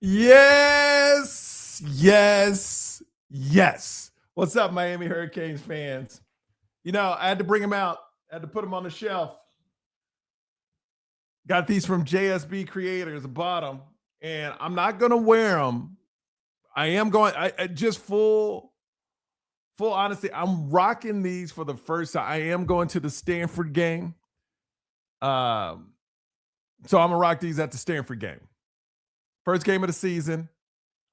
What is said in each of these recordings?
Yes, yes, yes. What's up, Miami Hurricanes fans? I had to bring them out. I had to put them on the shelf. Got these from JSB Creators, bottom, and I'm not gonna wear them. I am going. I just full honesty. I'm rocking these for the first time. I am going to the Stanford game. So I'm gonna rock these at the Stanford game. First game of the season.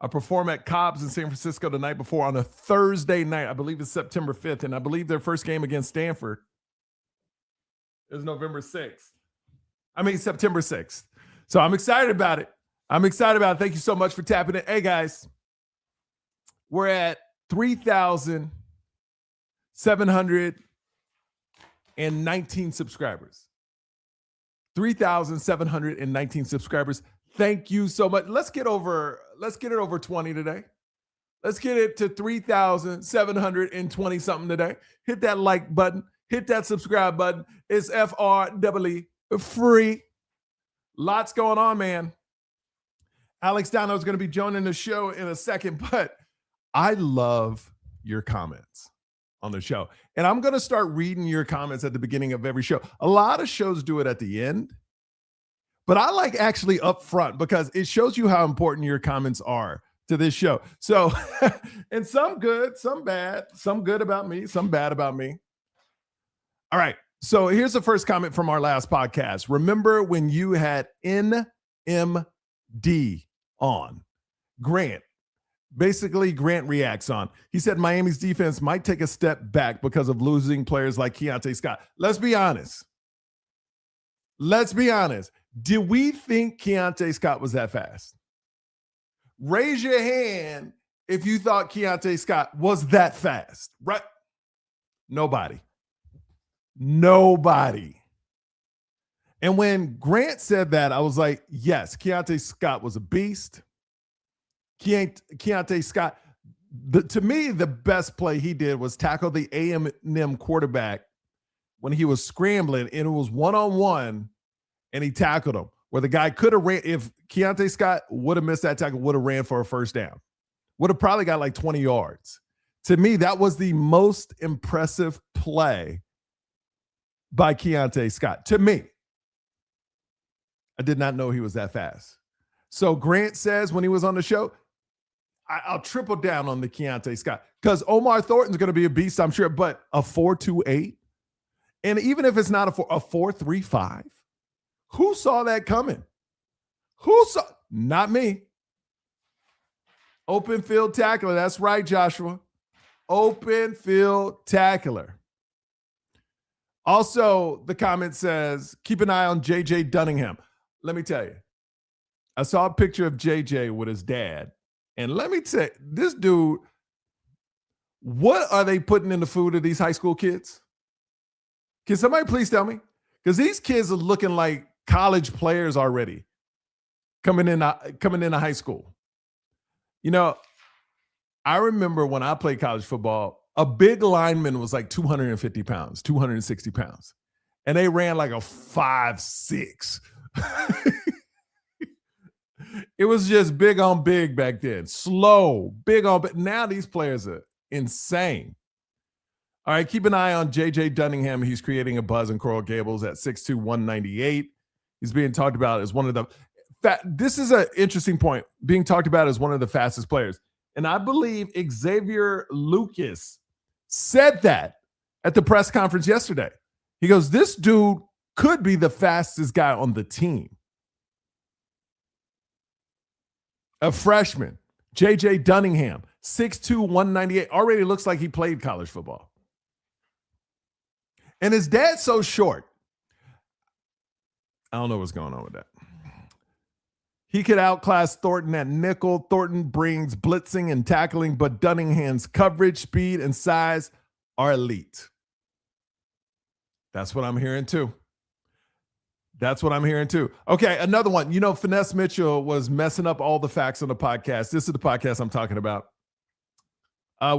I perform at Cobb's in San Francisco the night before on a Thursday night. I believe it's September 5th. And I believe their first game against Stanford is September 6th. So I'm excited about it. Thank you so much for tapping in. Hey, guys, we're at 3,719 subscribers. 3,719 subscribers. Thank you so much. Let's get it over 20 today. Let's get it to 3,720 something today. Hit that like button. Hit that subscribe button. It's FREE free. Lots going on, man. Alex Donno is going to be joining the show in a second, but I love your comments on the show. And I'm going to start reading your comments at the beginning of every show. A lot of shows do it at the end. But I like actually up front because it shows you how important your comments are to this show. So, and some good, some bad, some good about me, some bad about me. All right. So here's the first comment from our last podcast. Remember when you had NMD on? Grant reacts on. He said Miami's defense might take a step back because of losing players like Keontae Scott. Let's be honest. Did we think Keontae Scott was that fast? Raise your hand if you thought Keontae Scott was that fast, right? Nobody. And when Grant said that, I was like, yes, Keontae Scott was a beast. Keontae Scott, to me, the best play he did was tackle the A&M quarterback when he was scrambling, and it was one-on-one. And he tackled him where the guy could have ran. If Keontae Scott would have missed that tackle, would have ran for a first down. Would have probably got like 20 yards. To me, that was the most impressive play by Keontae Scott. To me, I did not know he was that fast. So Grant says when he was on the show, I'll triple down on the Keontae Scott because Omar Thornton's going to be a beast, I'm sure, but a 4.28. And even if it's not a 4.35. Who saw that coming? Not me. Open field tackler. That's right, Joshua. Open field tackler. Also, the comment says, keep an eye on J.J. Dunningham. Let me tell you, I saw a picture of J.J. with his dad. And let me tell you, this dude, what are they putting in the food of these high school kids? Can somebody please tell me? Because these kids are looking like college players already coming into high school. I remember when I played college football, a big lineman was like 250 pounds, 260 pounds. And they ran like a 5'6". It was just big on big back then. Slow, big on big. Now these players are insane. All right, keep an eye on J.J. Dunningham. He's creating a buzz in Coral Gables at 6'2", 198. He's being talked about as one of the this is an interesting point, being talked about as one of the fastest players. And I believe Xavier Lucas said that at the press conference yesterday. He goes, this dude could be the fastest guy on the team. A freshman, J.J. Dunningham, 6'2", 198, already looks like he played college football. And his dad's so short. I don't know what's going on with that. He could outclass Thornton at nickel. Thornton brings blitzing and tackling, but Dunningham's coverage, speed, and size are elite. That's what I'm hearing too. Okay, another one. Finesse Mitchell was messing up all the facts on the podcast. This is the podcast I'm talking about.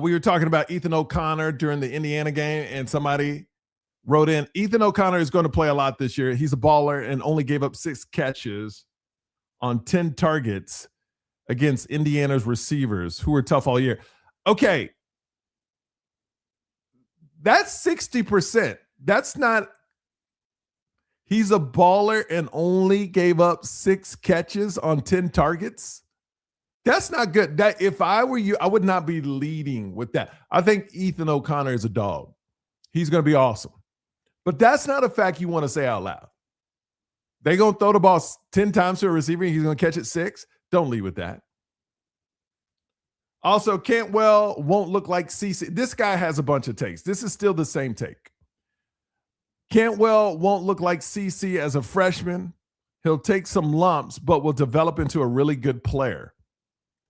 We were talking about Ethan O'Connor during the Indiana game, and somebody wrote in, Ethan O'Connor is going to play a lot this year. He's a baller and only gave up 6 catches on 10 targets. against Indiana's receivers who were tough all year. Okay. That's 60%. That's not, he's a baller and only gave up 6 catches on 10 targets. That's not good. That, if I were you, I would not be leading with that. I think Ethan O'Connor is a dog. He's going to be awesome. But that's not a fact you want to say out loud. They're going to throw the ball 10 times to a receiver and he's going to catch it 6. Don't lead with that. Also, Cantwell won't look like CC. This guy has a bunch of takes. This is still the same take. Cantwell won't look like CC as a freshman. He'll take some lumps, but will develop into a really good player.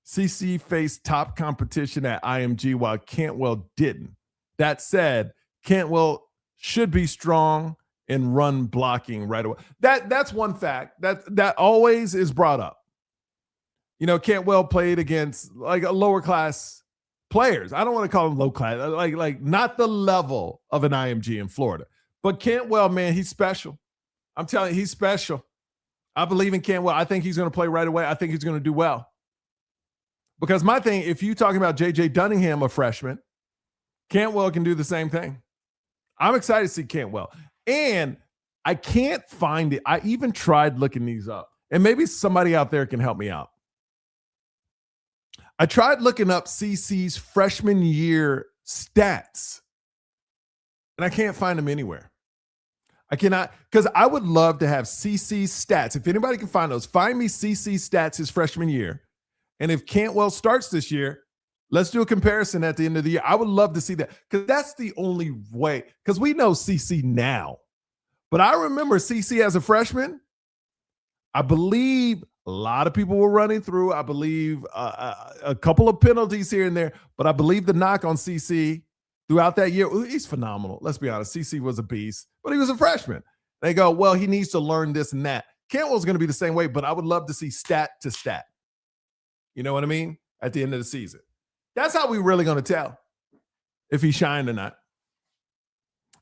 CC faced top competition at IMG while Cantwell didn't. That said, Cantwell should be strong in run blocking right away. That's one fact that always is brought up. You know, Cantwell played against like a lower class players. I don't want to call them low class, like not the level of an IMG in Florida. But Cantwell, man, he's special. I'm telling you, he's special. I believe in Cantwell. I think he's going to play right away. I think he's going to do well. Because my thing, if you're talking about J.J. Dunningham, a freshman, Cantwell can do the same thing. I'm excited to see Cantwell. And I can't find it. I even tried looking these up. And maybe somebody out there can help me out. I tried looking up CC's freshman year stats. And I can't find them anywhere. I cannot, because I would love to have CC's stats. If anybody can find those, find me CC's stats his freshman year. And if Cantwell starts this year, let's do a comparison at the end of the year. I would love to see that because that's the only way. Because we know CC now. But I remember CC as a freshman. I believe a lot of people were running through. I believe a couple of penalties here and there. But I believe the knock on CC throughout that year, he's phenomenal. Let's be honest. CC was a beast, but he was a freshman. They go, well, he needs to learn this and that. Cantwell's going to be the same way, but I would love to see stat to stat. You know what I mean? At the end of the season. That's how we're really going to tell if he shined or not.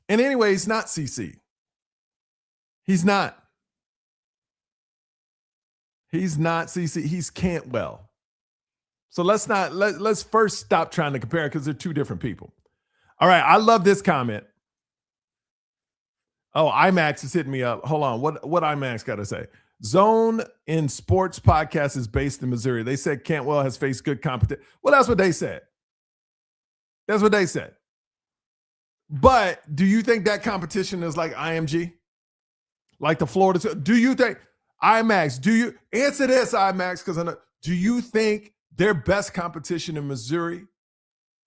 And anyway, he's not CC. He's not. He's not CC. He's Cantwell. So let's first stop trying to compare because they're two different people. All right, I love this comment. Oh, IMAX is hitting me up. Hold on. What IMAX got to say? Zone in Sports podcast is based in Missouri. They said Cantwell has faced good competition. Well, that's what they said. That's what they said. But do you think that competition is like IMG? Like the Florida? Do you think, IMAX, do you, answer this, IMAX, because I know, do you think their best competition in Missouri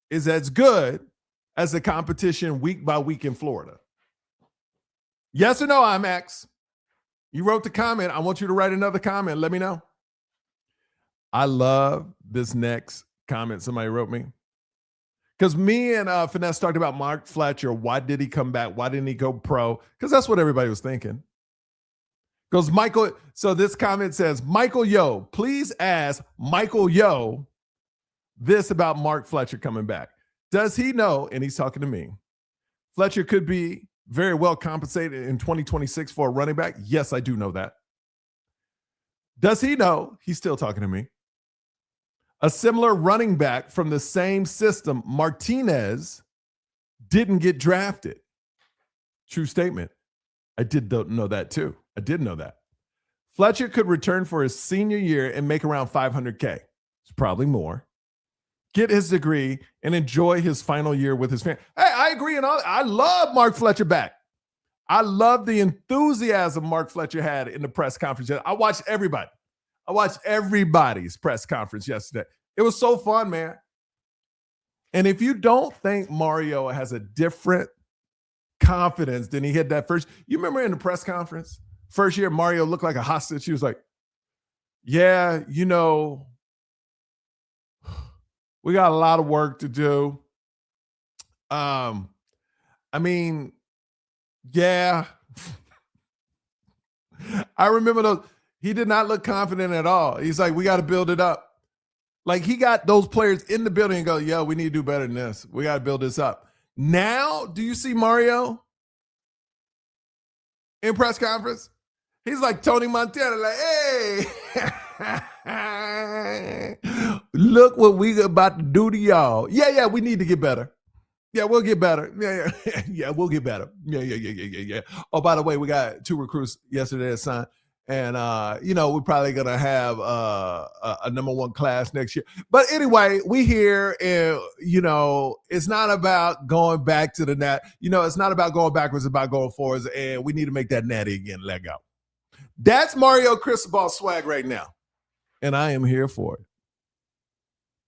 is as good as the competition week by week in Florida? Yes or no, IMAX? You wrote the comment. I want you to write another comment. Let me know. I love this next comment somebody wrote me. Because me and Finesse talked about Mark Fletcher. Why did he come back? Why didn't he go pro? Because that's what everybody was thinking. Goes Michael. So this comment says, Michael Yo, please ask Michael Yo this about Mark Fletcher coming back. Does he know, and he's talking to me, Fletcher could be very well compensated in 2026 for a running back? Yes, I do know that. Does he know, he's still talking to me, a similar running back from the same system, Martinez, didn't get drafted? True statement. I did know that too. I did know that. Fletcher could return for his senior year and make around $500K. It's probably more. Get his degree and enjoy his final year with his family. Hey, I agree. And I love Mark Fletcher back. I love the enthusiasm Mark Fletcher had in the press conference. I watched everybody. I watched everybody's press conference yesterday. It was so fun, man. And if you don't think Mario has a different confidence than he had that first, you remember in the press conference, first year, Mario looked like a hostage. He was like, yeah, you know, we got a lot of work to do. I mean, yeah. I remember those. He did not look confident at all. He's like, we got to build it up. Like he got those players in the building and go, yeah, we need to do better than this. We got to build this up. Now, do you see Mario in press conference? He's like Tony Montana, like, hey. Look what we about to do to y'all. Yeah, we need to get better. Yeah, we'll get better. Yeah, we'll get better. Yeah. Oh, by the way, we got 2 recruits yesterday at Sun. And, we're probably going to have a number 1 class next year. But anyway, we here, and, it's not about going back to the net. It's not about going backwards, it's about going forwards. And we need to make that natty again. Let go. That's Mario Cristobal swag right now. And I am here for it.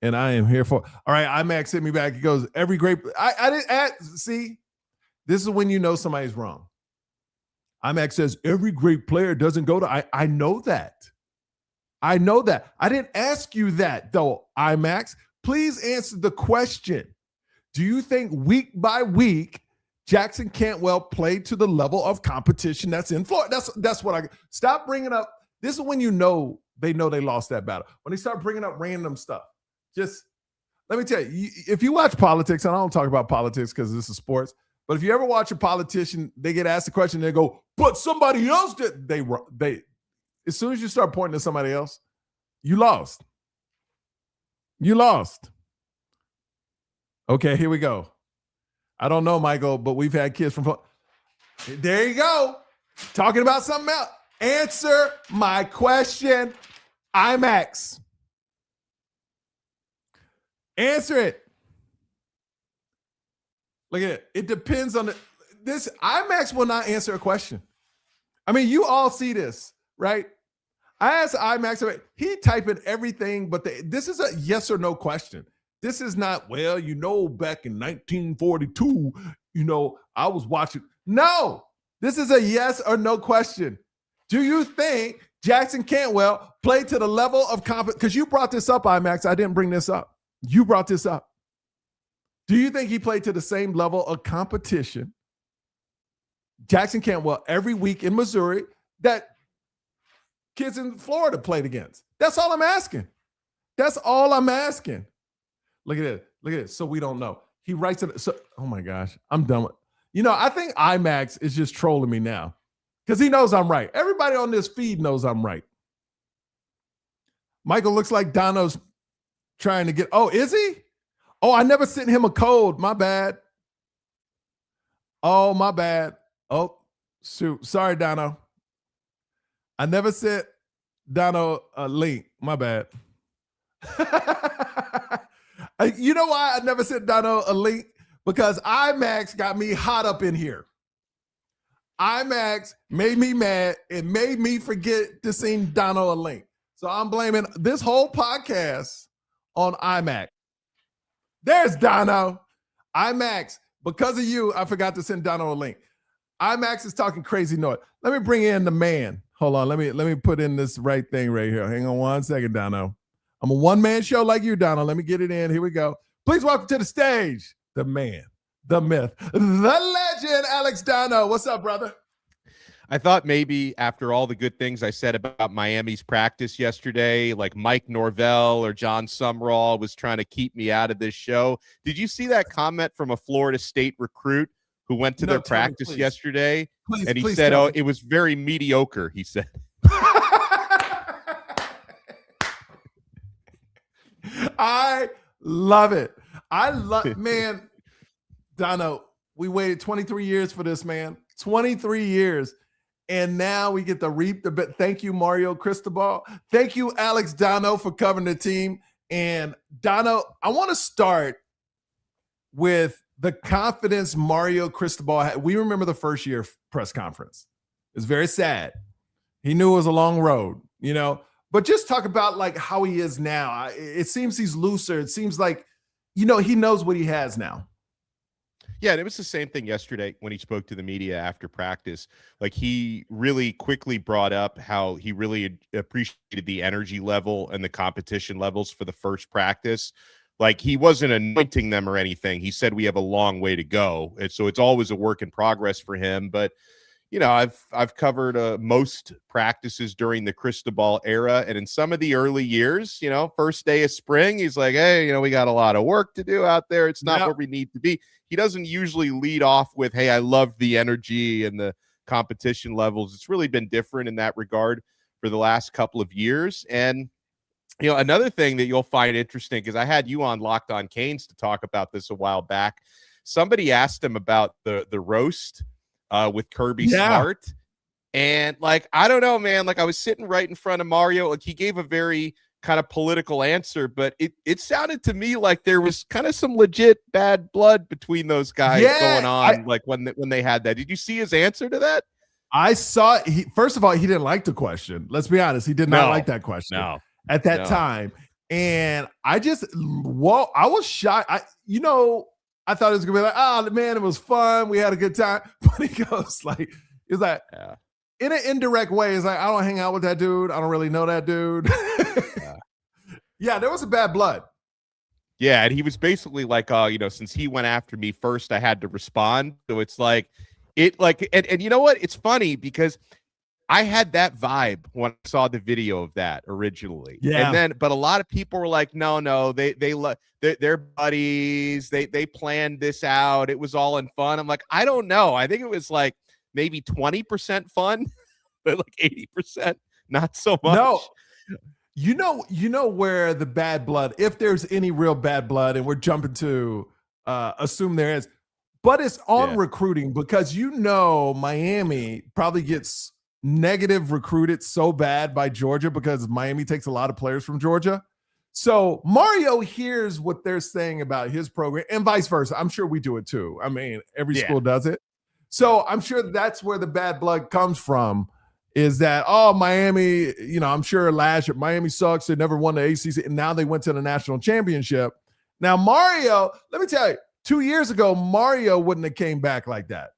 All right, IMAX hit me back. He goes, every great. I didn't see. This is when you know somebody's wrong. IMAX says every great player doesn't go to. I know that. I didn't ask you that though, IMAX. Please answer the question. Do you think week by week Jackson Cantwell played to the level of competition that's in Florida? That's what I stop bringing up. This is when you know they lost that battle. When they start bringing up random stuff. Just let me tell you, if you watch politics, and I don't talk about politics because this is sports, but if you ever watch a politician, they get asked a question, they go, but somebody else did. They as soon as you start pointing to somebody else, you lost. Okay, here we go. I don't know, Michael, but we've had kids from. There you go. Talking about something else. Answer my question, IMAX. Answer it. Look at it. It depends on this. IMAX will not answer a question. I mean, you all see this, right? I asked IMAX, he typed in everything, but this is a yes or no question. This is not, well, back in 1942, I was watching. No, this is a yes or no question. Do you think Jackson Cantwell played to the level of competence? Because you brought this up, IMAX. I didn't bring this up. You brought this up. Do you think he played to the same level of competition, Jackson Cantwell, every week in Missouri that kids in Florida played against? That's all I'm asking. Look at it. So we don't know. He writes it. So, oh my gosh, I'm done with. I think IMAX is just trolling me now because he knows I'm right. Everybody on this feed knows I'm right. Michael looks like Donno's trying to get. Oh, is he? Oh, I never sent him a code. My bad. Oh, my bad. Oh, shoot. Sorry, Donno. I never sent Donno a link. My bad. You know why I never sent Donno a link? Because IMAX got me hot up in here. IMAX made me mad and made me forget to send Donno a link. So I'm blaming this whole podcast on IMAX. There's Donno. IMAX, because of you, I forgot to send Donno a link. IMAX is talking crazy noise. Let me bring in the man. Hold on. Let me put in this right thing right here. Hang on 1 second, Donno. I'm a one-man show like you, Donno. Let me get it in. Here we go. Please welcome to the stage, the man, the myth, the legend, Alex Donno. What's up, brother? I thought maybe after all the good things I said about Miami's practice yesterday, like Mike Norvell or John Sumrall was trying to keep me out of this show. Did you see that comment from a Florida State recruit who went to their practice yesterday? And he said, oh, it was very mediocre, he said. I love it. Man, Donno, we waited 23 years for this, man. 23 years. And now we get to reap the bit. Thank you, Mario Cristobal. Thank you, Alex Donno, for covering the team. And Donno, I want to start with the confidence Mario Cristobal had. We remember the first year press conference. It's very sad. He knew it was a long road, but just talk about like how he is now. It seems he's looser. It seems like, he knows what he has now. Yeah, and it was the same thing yesterday when he spoke to the media after practice. Like, he really quickly brought up how he really appreciated the energy level and the competition levels for the first practice. Like, he wasn't anointing them or anything. He said we have a long way to go. And so it's always a work in progress for him. But, I've covered most practices during the Cristobal era. And in some of the early years, first day of spring, he's like, hey, we got a lot of work to do out there. It's not where we need to be. He doesn't usually lead off with, hey, I love the energy and the competition levels. It's really been different in that regard for the last couple of years. And You know, another thing that you'll find interesting, because I had you on Locked On Canes to talk about this a while back. Somebody asked him about the roast with Kirby Yeah. Smart. And like, I don't know, man. Like, I was sitting right in front of Mario. Like, he gave a very kind of political answer, but it sounded to me like there was kind of some legit bad blood between those guys going on. Like when they had that. Did you see his answer to that? I saw first of all, he didn't like the question. Let's be honest. He did not like that question at that time. And I was shocked. I thought it was gonna be like, oh man, it was fun. We had a good time. But he goes like, in an indirect way, it's like, I don't hang out with that dude. I don't really know that dude. Yeah, there was a bad blood. Yeah, and he was basically like, since he went after me first, I had to respond. So it's like, and you know what? It's funny because I had that vibe when I saw the video of that originally. Yeah. And then, but a lot of people were like, no, they're buddies. They planned this out. It was all in fun. I'm like, I don't know. I think it was like maybe 20% fun, but like 80% not so much. No. You know where the bad blood, if there's any real bad blood, and we're jumping to assume there is, but it's on recruiting, because Miami probably gets negative recruited so bad by Georgia because Miami takes a lot of players from Georgia. So Mario hears what they're saying about his program and vice versa. I'm sure we do it too. I mean, every school does it. So I'm sure that's where the bad blood comes from. Is that, Miami, I'm sure last year, Miami sucks. They never won the ACC, and now they went to the national championship. Now, Mario, let me tell you, 2 years ago, Mario wouldn't have came back like that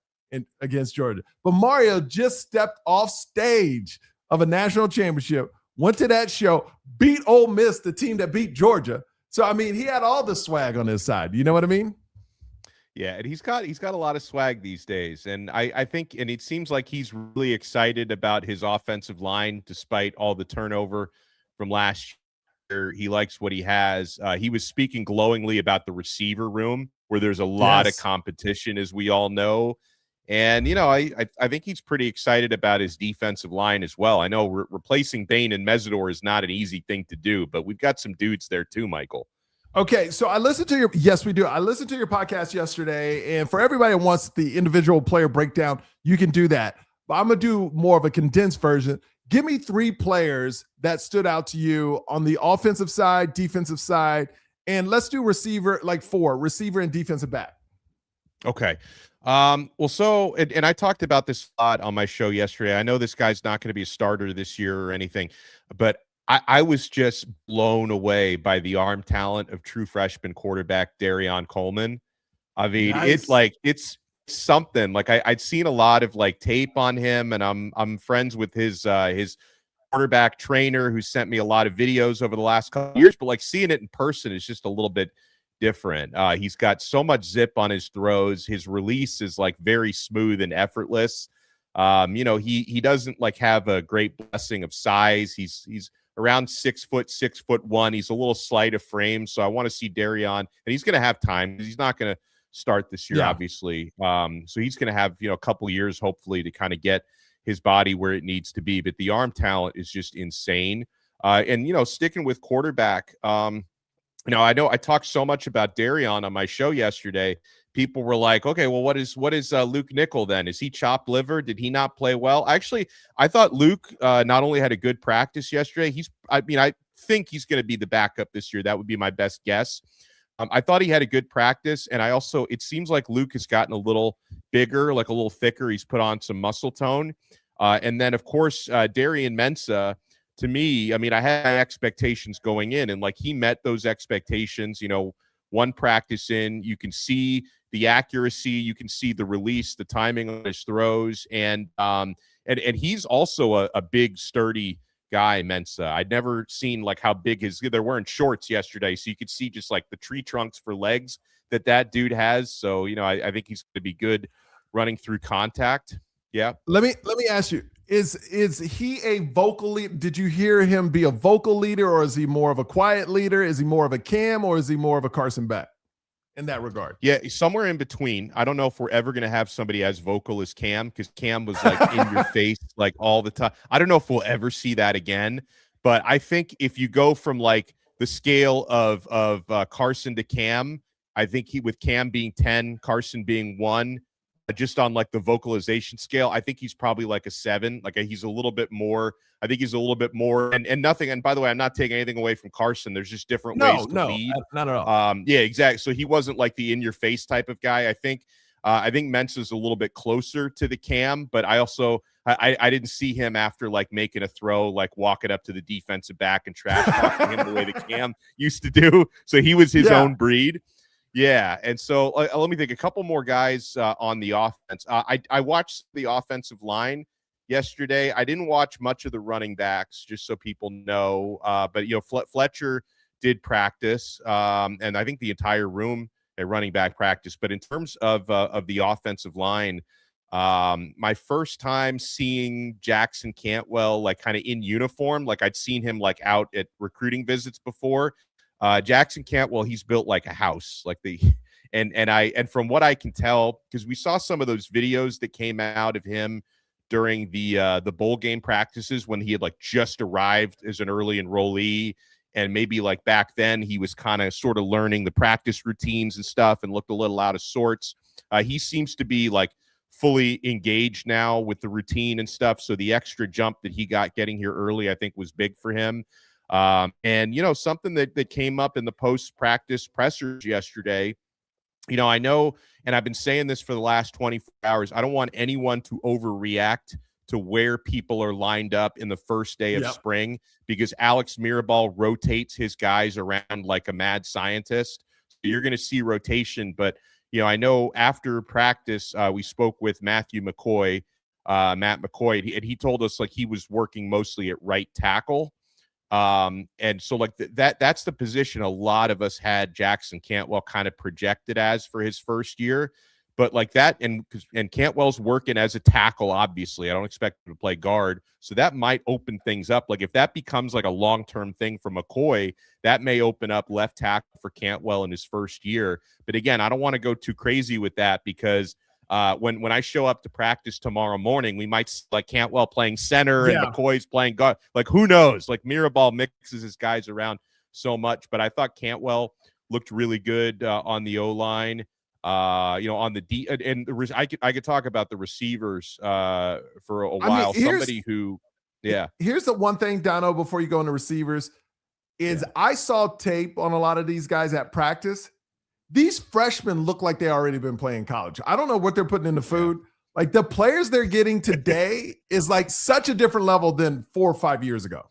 against Georgia. But Mario just stepped off stage of a national championship, went to that show, beat Ole Miss, the team that beat Georgia. So, I mean, he had all the swag on his side. You know what I mean? Yeah, and he's got a lot of swag these days. And I think, and it seems like he's really excited about his offensive line, despite all the turnover from last year. He likes what he has. He was speaking glowingly about the receiver room, where there's a lot of competition, as we all know. And, I think he's pretty excited about his defensive line as well. I know replacing Bain and Mesidor is not an easy thing to do, but we've got some dudes there too, Michael. Okay, so I listened to we do. I listened to your podcast yesterday, and for everybody that wants the individual player breakdown, you can do that. But I'm going to do more of a condensed version. Give me 3 players that stood out to you on the offensive side, defensive side, and let's do receiver, like 4, receiver and defensive back. Okay. Well, so, and I talked about this a lot on my show yesterday. I know this guy's not going to be a starter this year or anything, but I was just blown away by the arm talent of true freshman quarterback Darion Coleman. I mean, it's something. Like I'd seen a lot of like tape on him, and I'm friends with his quarterback trainer, who sent me a lot of videos over the last couple of years. But like seeing it in person is just a little bit different. He's got so much zip on his throws. His release is like very smooth and effortless. He doesn't like have a great blessing of size. He's around 6'1". He's a little slight of frame. So I want to see Darion, and he's going to have time because he's not going to start this year, obviously. So he's going to have, a couple years, hopefully, to kind of get his body where it needs to be. But the arm talent is just insane. And sticking with quarterback, I know I talked so much about Darion on my show yesterday. People were like, okay, well, what is Luke Nickel then? Is he chopped liver? Did he not play well? Actually, I thought Luke not only had a good practice yesterday, I think he's going to be the backup this year. That would be my best guess. I thought he had a good practice, and it seems like Luke has gotten a little bigger, like a little thicker. He's put on some muscle tone. And then, of course, Darian Mensah, to me, I had expectations going in, and like he met those expectations. One practice in, you can see the accuracy, you can see the release, the timing on his throws, and he's also a big, sturdy guy, Mensah. I'd never seen like how big they're wearing shorts yesterday, so you could see just like the tree trunks for legs that dude has. So I think he's going to be good running through contact. Yeah. Let me ask you: Is he a vocal leader? Did you hear him be a vocal leader, or is he more of a quiet leader? Is he more of a Cam, or is he more of a Carson Beck in that regard? Yeah, somewhere in between. I don't know if we're ever going to have somebody as vocal as Cam, because Cam was like in your face like all the time. I don't know if we'll ever see that again. But I think if you go from like the scale of Carson to Cam, I think with Cam being 10, Carson being 1, just on like the vocalization scale, I think he's probably like a 7. Like he's a little bit more. I think he's a little bit more, and nothing. And by the way, I'm not taking anything away from Carson. There's just different ways to lead. Not at all. Yeah, exactly. So he wasn't like the in your face type of guy. I think Mensa's a little bit closer to the Cam, but I also I didn't see him after like making a throw, like walking up to the defensive back and trash talking him the way the Cam used to do. So he was his own breed. Yeah, and so let me think. A couple more guys on the offense. I watched the offensive line yesterday. I didn't watch much of the running backs, just so people know. But Fletcher did practice, and I think the entire room at running back practice. But in terms of the offensive line, my first time seeing Jackson Cantwell like kind of in uniform, like I'd seen him like out at recruiting visits before. Jackson Cantwell, he's built like a house, like and from what I can tell, because we saw some of those videos that came out of him during the bowl game practices when he had like just arrived as an early enrollee, and maybe like back then he was kind of sort of learning the practice routines and stuff and looked a little out of sorts. He seems to be like fully engaged now with the routine and stuff. So the extra jump that he got getting here early, I think, was big for him. And something that came up in the post-practice pressers yesterday, I know, and I've been saying this for the last 24 hours, I don't want anyone to overreact to where people are lined up in the first day of spring, because Alex Mirabal rotates his guys around like a mad scientist. So you're going to see rotation, but I know after practice, we spoke with Matt McCoy, and he told us like he was working mostly at right tackle. And so like that's the position a lot of us had Jackson Cantwell kind of projected as for his first year. But like that, and Cantwell's working as a tackle, obviously. I don't expect him to play guard. So that might open things up. Like if that becomes like a long-term thing for McCoy, that may open up left tackle for Cantwell in his first year. But again, I don't want to go too crazy with that, because when I show up to practice tomorrow morning, we might like Cantwell playing center and McCoy's playing guard. Like who knows? Like Mirabal mixes his guys around so much. But I thought Cantwell looked really good on the O-line. On the D, and I could talk about the receivers for a while. Somebody who, Here's the one thing, Donno, before you go into receivers, is I saw tape on a lot of these guys at practice. These freshmen look like they already been playing college. I don't know what they're putting in the food. Like the players they're getting today is like such a different level than 4 or 5 years ago.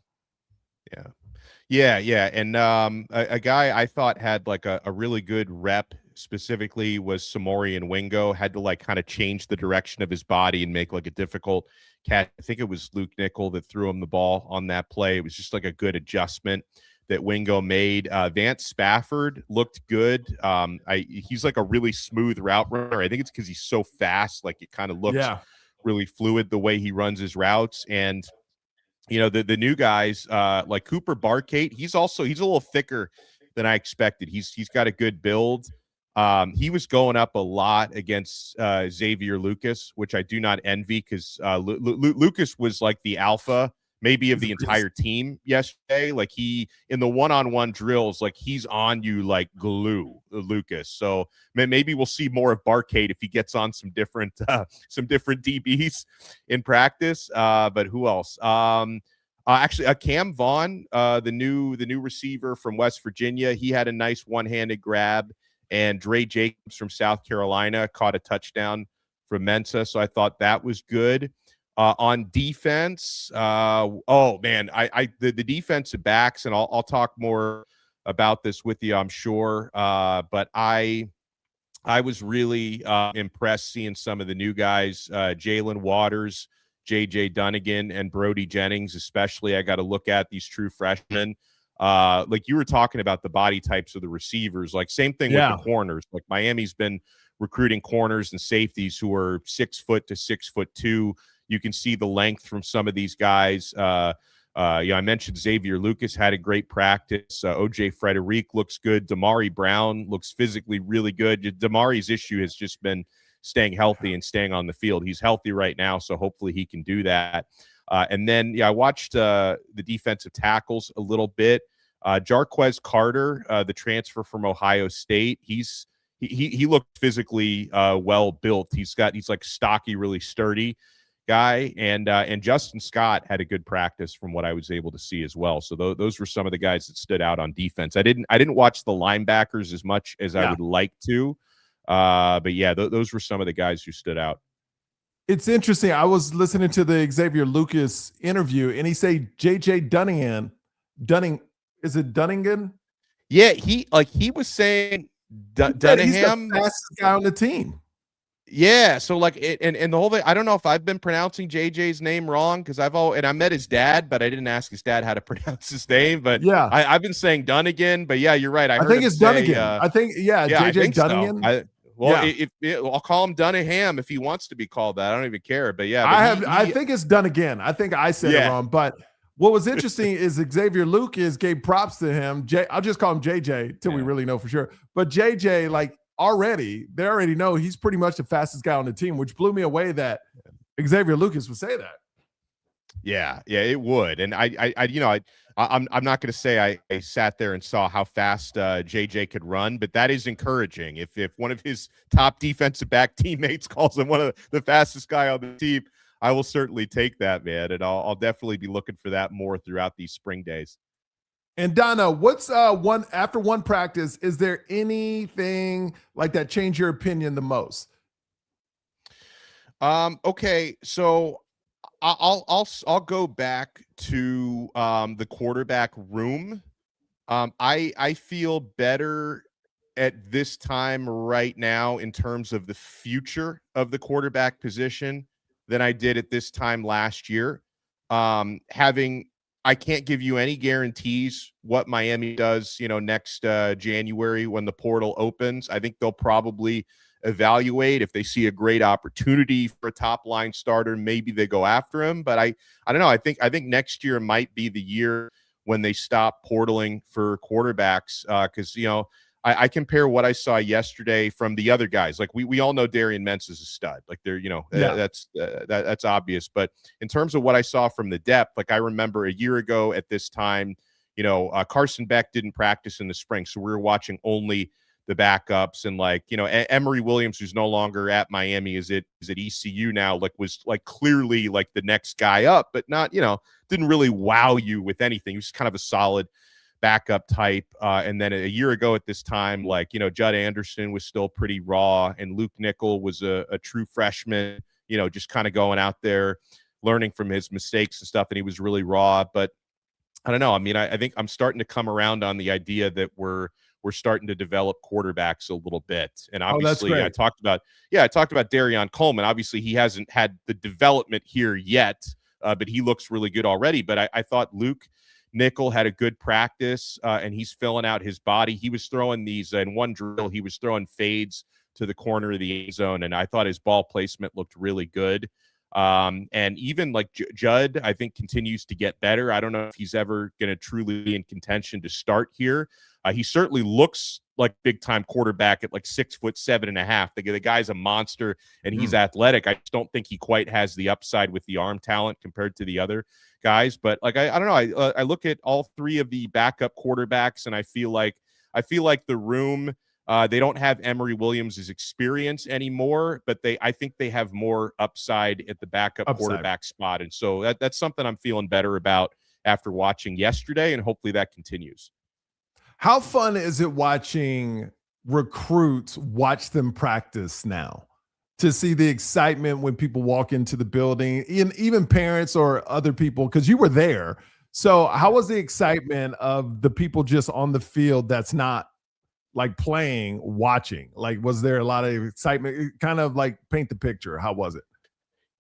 Yeah. And a guy I thought had like a really good rep specifically was Samori and Wingo. Had to like kind of change the direction of his body and make like a difficult catch. I think it was Luke Nickel that threw him the ball on that play. It was just like a good adjustment that Wingo made. Vance Spafford looked good. He's like a really smooth route runner. I think it's because he's so fast. Like it kind of looks really fluid the way he runs his routes. And the new guys like Cooper Barkate, he's a little thicker than I expected. He's got a good build. He was going up a lot against Xavier Lucas, which I do not envy, because Lucas was like the alpha maybe of the entire team yesterday. Like he, in the one-on-one drills, like he's on you like glue, Lucas. So maybe we'll see more of Barkate if he gets on some different DBs in practice. But who else? Actually, Cam Vaughn, the new receiver from West Virginia, he had a nice one-handed grab, and Dre Jacobs from South Carolina caught a touchdown from Mensa. So I thought that was good. On defense, the defensive backs, and I'll talk more about this with you, I'm sure. But I was really impressed seeing some of the new guys, Jalen Waters, JJ Dunnigan, and Brody Jennings, especially. I got to look at these true freshmen. Like you were talking about the body types of the receivers, like same thing with the corners. Like Miami's been recruiting corners and safeties who are 6 foot to 6'2". You can see the length from some of these guys. I mentioned Xavier Lucas had a great practice. OJ Frederic looks good. Damari Brown looks physically really good. Damari's issue has just been staying healthy and staying on the field. He's healthy right now, so hopefully he can do that. And then, yeah, I watched the defensive tackles a little bit. Jarquez Carter, the transfer from Ohio State, he looked physically well built. He's like stocky, really sturdy guy, and Justin Scott had a good practice from what I was able to see as well. So those were some of the guys that stood out on defense. I didn't watch the linebackers as much as I would like to, but yeah, those were some of the guys who stood out. It's interesting. I was listening to the Xavier Lucas interview, and he say JJ Dunning, is it Dunningen? Yeah, he was saying Dunningham. He's the fastest guy on the team. Yeah, so like and the whole thing, I don't know if I've been pronouncing JJ's name wrong, because I met his dad, but I didn't ask his dad how to pronounce his name. But yeah, I've been saying Dunnigan, but yeah, you're right. I think it's Dunnigan. I think JJ Dunnigan. So. I'll call him Dunningham if he wants to be called that. I don't even care. But yeah, I think it's Dunnigan. I think I said it wrong. But what was interesting is Xavier Lucas gave props to him. I'll just call him JJ till we really know for sure. But JJ, like, they already know he's pretty much the fastest guy on the team, which blew me away that Xavier Lucas would say that. Yeah, it would. And I'm not going to say I sat there and saw how fast JJ could run, but that is encouraging. If one of his top defensive back teammates calls him one of the fastest guy on the team, I will certainly take that, man. And I'll definitely be looking for that more throughout these spring days. And Donna, what's after one practice, is there anything like that change your opinion the most? Okay, so I'll go back to the quarterback room. I feel better at this time right now in terms of the future of the quarterback position than I did at this time last year. I can't give you any guarantees what Miami does, next January when the portal opens. I think they'll probably evaluate if they see a great opportunity for a top line starter. Maybe they go after him, but I don't know. I think next year might be the year when they stop portaling for quarterbacks. Cause I compare what I saw yesterday from the other guys. Like we all know Darian Mentz is a stud. Like that's obvious. But in terms of what I saw from the depth, like I remember a year ago at this time, Carson Beck didn't practice in the spring, so we were watching only the backups. And Emory Williams, who's no longer at Miami, is at ECU now, was clearly like the next guy up, but not, didn't really wow you with anything. He was kind of a solid backup type. And then a year ago at this time, Judd Anderson was still pretty raw, and Luke Nickel was a true freshman, just kind of going out there, learning from his mistakes and stuff. And he was really raw, but I don't know. I mean, I think I'm starting to come around on the idea that we're starting to develop quarterbacks a little bit. And obviously I talked about Darion Coleman. Obviously he hasn't had the development here yet, but he looks really good already. But I thought Luke Nickel had a good practice, and he's filling out his body. He was throwing these in one drill. He was throwing fades to the corner of the end zone, and I thought his ball placement looked really good. And even Judd, I think, continues to get better. I don't know if he's ever going to truly be in contention to start here. He certainly looks like big time quarterback at 6'7.5". The guy's a monster, and he's athletic. I just don't think he quite has the upside with the arm talent compared to the other guys. But I don't know. I look at all three of the backup quarterbacks, and I feel like the room. They don't have Emory Williams' experience anymore, but I think they have more upside at the backup quarterback spot. And so that's something I'm feeling better about after watching yesterday, and hopefully that continues. How fun is it watching recruits watch them practice now, to see the excitement when people walk into the building, even parents or other people, because you were there. So how was the excitement of the people just on the field that's not playing, watching? Was there a lot of excitement? Kind of paint the picture. How was it?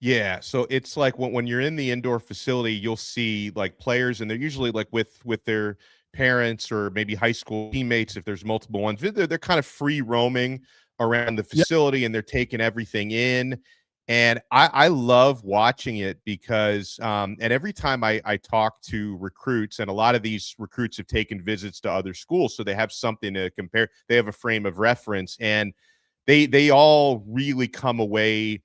Yeah, so it's like when you're in the indoor facility, you'll see players, and they're usually with their parents or maybe high school teammates if there's multiple ones. They're kind of free roaming around the facility, and they're taking everything in. And I love watching it because and every time I talk to recruits, and a lot of these recruits have taken visits to other schools, so they have something to compare. They have a frame of reference, and they all really come away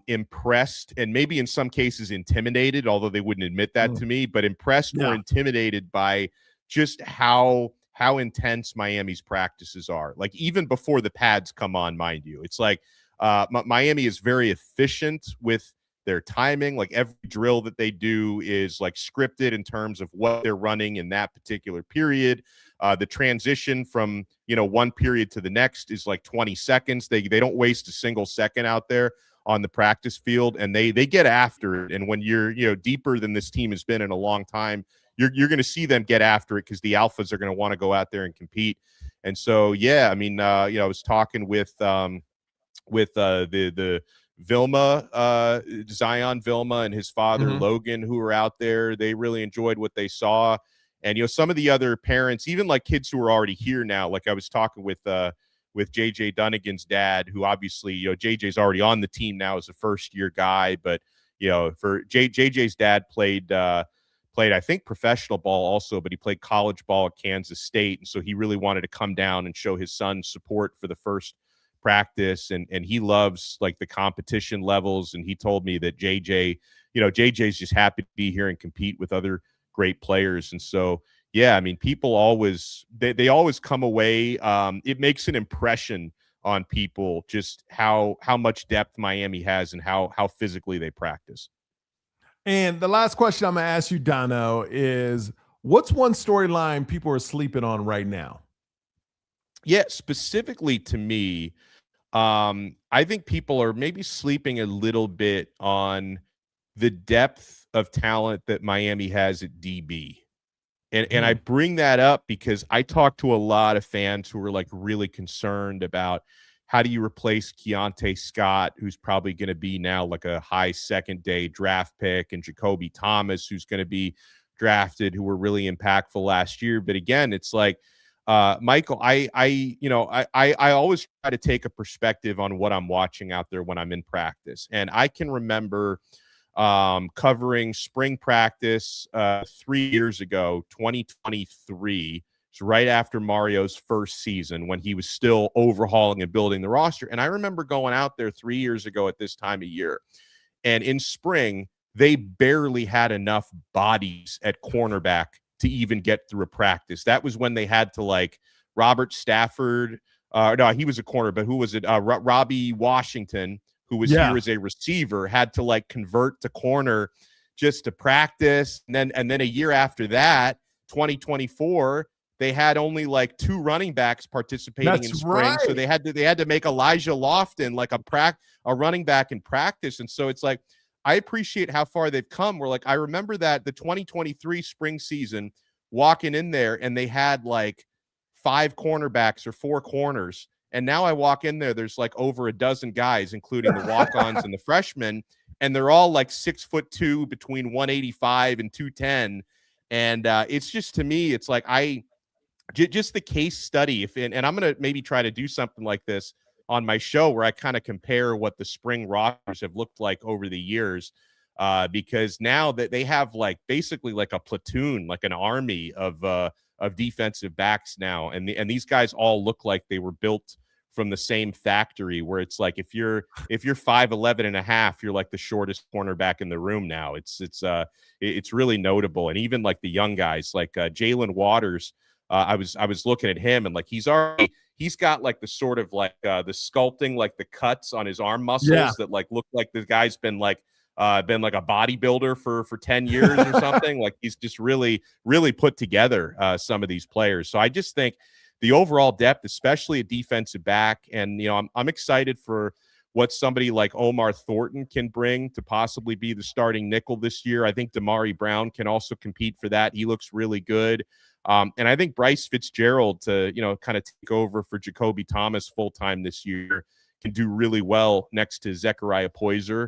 impressed and maybe in some cases intimidated, although they wouldn't admit that to me, but impressed or intimidated by just how intense Miami's practices are. Like even before the pads come on, mind you, it's like Miami is very efficient with their timing. Like every drill that they do is like scripted in terms of what they're running in that particular period. The transition from, one period to the next is like 20 seconds. They don't waste a single second out there on the practice field, and they get after it. And when you're, deeper than this team has been in a long time, you're going to see them get after it because the alphas are going to want to go out there and compete. And so, I mean, I was talking with the Vilma, Zion Vilma and his father, Logan, who were out there. They really enjoyed what they saw. And, some of the other parents, even like kids who are already here now, like I was talking with JJ Dunnigan's dad, who obviously, JJ's already on the team now as a first-year guy. But, for JJ's dad played, I think, professional ball also, but he played college ball at Kansas State. And so he really wanted to come down and show his son support for the first practice. And he loves like the competition levels. And he told me that JJ's just happy to be here and compete with other great players. And so, I mean, people always, they always come away. It makes an impression on people just how much depth Miami has and how physically they practice. And the last question I'm going to ask you, Donno, is what's one storyline people are sleeping on right now? Yeah, specifically to me, I think people are maybe sleeping a little bit on the depth of talent that Miami has at DB. And I bring that up because I talk to a lot of fans who are like really concerned about how do you replace Keontae Scott, who's probably going to be now like a high second-day draft pick, and Jacoby Thomas, who's going to be drafted, who were really impactful last year. But again, it's like, Michael, I always try to take a perspective on what I'm watching out there when I'm in practice. And I can remember covering spring practice 3 years ago, 2023. It's right after Mario's first season when he was still overhauling and building the roster. And I remember going out there 3 years ago at this time of year. And in spring, they barely had enough bodies at cornerback to even get through a practice. That was when they had to like Robert Stafford. No, he was a corner, but who was it? Robbie Washington, who was here as a receiver, had to like convert to corner just to practice. And then a year after that, 2024, they had only like 2 running backs participating in spring. Right. So they had to make Elijah Lofton like a running back in practice. And so it's like, I appreciate how far they've come. We're like, I remember that the 2023 spring season, walking in there and they had like 5 cornerbacks or 4 corners. And now I walk in there, there's like over a dozen guys, including the walk-ons and the freshmen. And they're all like 6'2", between 185 and 210. And it's just, to me, it's like, just the case study. And I'm going to maybe try to do something like this on my show where I kind of compare what the spring rosters have looked like over the years, because now that they have like basically like a platoon, like an army of defensive backs now. And these guys all look like they were built from the same factory, where it's like, if you're 5'11" and a half, you're like the shortest cornerback in the room now. It's really notable. And even like the young guys like Jalen Waters, I was looking at him and like he's got like the sort of like the sculpting, like the cuts on his arm muscles that like look like the guy's been like a bodybuilder for 10 years or something. Like he's just really, really put together some of these players. So I just think the overall depth, especially a defensive back, and I'm excited for what somebody like Omar Thornton can bring to possibly be the starting nickel this year. I think Damari Brown can also compete for that. He looks really good. And I think Bryce Fitzgerald to, kind of take over for Jacoby Thomas full-time this year can do really well next to Zechariah Poyser,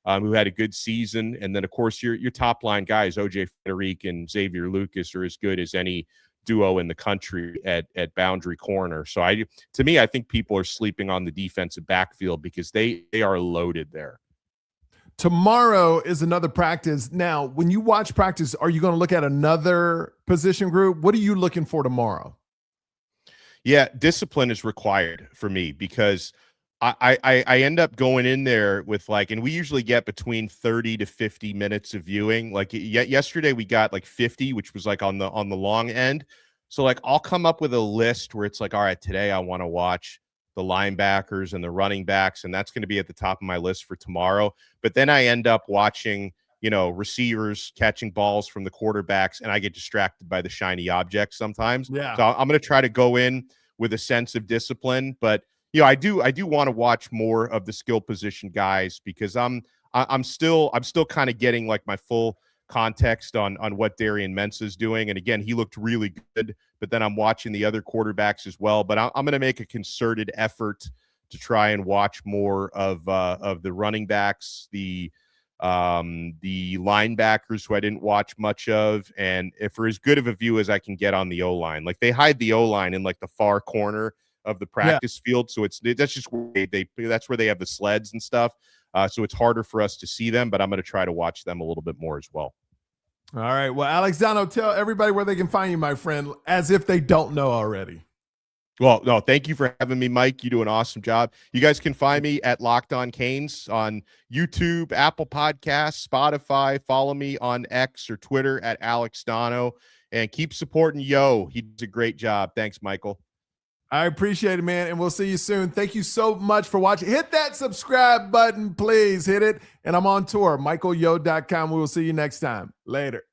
who had a good season. And then, of course, your top-line guys, O.J. Frederick and Xavier Lucas, are as good as any duo in the country at boundary corner. So to me, I think people are sleeping on the defensive backfield because they are loaded there. Tomorrow is another practice. Now, when you watch practice, are you going to look at another position group? What are you looking for tomorrow? Yeah, discipline is required for me because I end up going in there with like, and we usually get between 30 to 50 minutes of viewing. Like yesterday we got like 50, which was like on the long end. So like I'll come up with a list where it's like, all right, today I want to watch the linebackers and the running backs, and that's going to be at the top of my list for tomorrow. But then I end up watching, you know, receivers catching balls from the quarterbacks, and I get distracted by the shiny objects sometimes. Yeah. So I'm going to try to go in with a sense of discipline, but you know, I do want to watch more of the skill position guys because I'm still kind of getting like my full context on what Darian Mensah's doing. And again, he looked really good, but then I'm watching the other quarterbacks as well. But I'm going to make a concerted effort to try and watch more of the running backs, the linebackers who I didn't watch much of, and if for as good of a view as I can get on the O-line. Like they hide the O-line in like the far corner of the practice field, so that's just where that's where they have the sleds and stuff. So it's harder for us to see them, but I'm going to try to watch them a little bit more as well. All right. Well, Alex Donno, tell everybody where they can find you, my friend, as if they don't know already. Well, no, thank you for having me, Mike. You do an awesome job. You guys can find me at Locked On Canes on YouTube, Apple Podcasts, Spotify. Follow me on X or Twitter at Alex Donno, and keep supporting Yo. He does a great job. Thanks, Michael. I appreciate it, man, and we'll see you soon. Thank you so much for watching. Hit that subscribe button, please. Hit it. And I'm on tour, michaelyo.com. We will see you next time. Later.